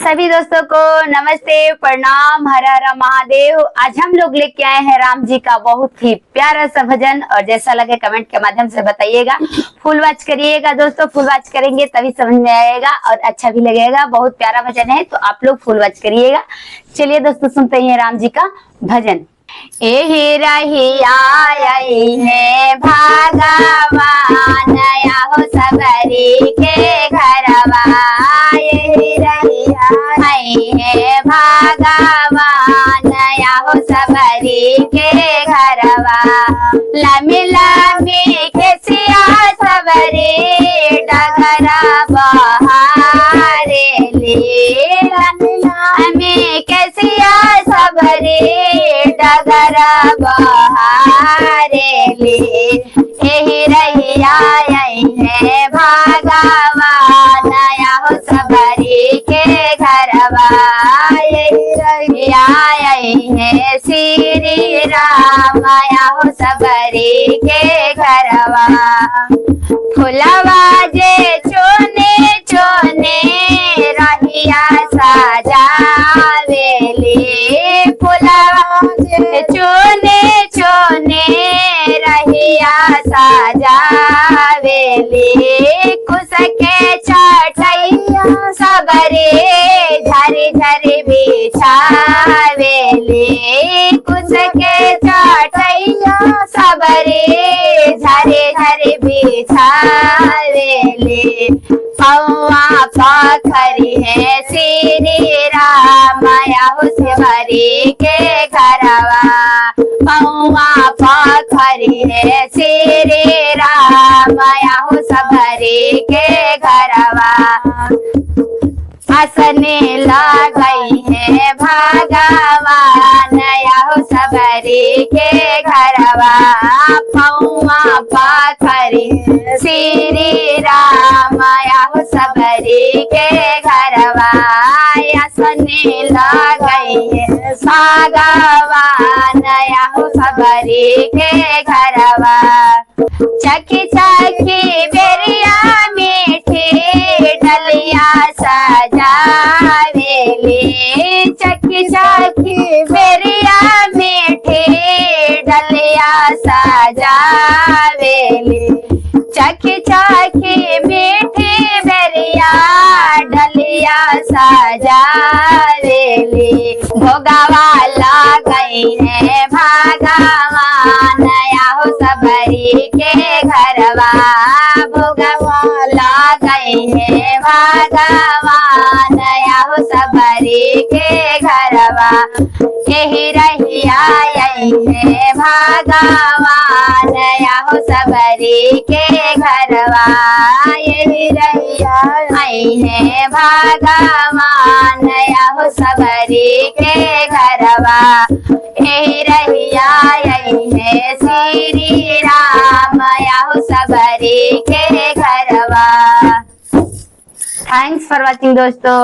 सभी दोस्तों को नमस्ते, प्रणाम, हर हर महादेव। आज हम लोग लेके आए हैं राम जी का बहुत ही प्यारा सा भजन, और जैसा लगे कमेंट के माध्यम से बताइएगा। फुल वॉच करिएगा दोस्तों, फुल वॉच करेंगे तभी समझ में आएगा और अच्छा भी लगेगा। बहुत प्यारा भजन है तो आप लोग फुल वॉच करिएगा। चलिए दोस्तों सुनते हैं राम जी का भजन। एहि रहिया है भगवान हो सबरी के घरवा, एहि रहिया है भगवान हो सबरी के घरवा। लमी लमी खेसिया सबरी डगरा बहारे ले, लमी लमी खेसिया सबरी डगरा बहारे ले। एहि रहिया है भगवान हो सबरी के घरवा, एहि रहिया है श्री राम हो सबरी के घरवा। फुलवा जे चोने चोने रहिया सजावेली, फुलवा जे चोने चोने रहिया सजावेली। कुश के चटैया सबरे झरी झरी बिछावेली, कुश के चटैया सबरे झरी झरी बिछावेली। पौआ पाखरी है श्री राम हो सबरी के घरवा, पौआ पाखरी है श्री राम हो सबरी के घरवा। हंसने लगई है भगवान हो सबरी के घरवा, पौआ पाखरी श्री राम हो सबरी के घरवा। हंसने लगई है भगवान हो सबरी के घरवा। चकी चकी बेरिया मीठी डलिया सजावेली, चकी चकी बेरिया मीठी डलिया सजावेली। चकी चकी मीठी बेरिया डलिया सजावेली। भोगवा लगई है भगवान हो सबरी के घरवा, भोगवा लगई है भगवान हो सबरी के घरवा। एहि रहिया है भगवान हो सबरी के घरवा, एहि रहिया है भगवान हो सबरी के घरवा। एहि रहिया है श्री राम हो सबरी के घरवा। थैंक्स फॉर वॉचिंग दोस्तों।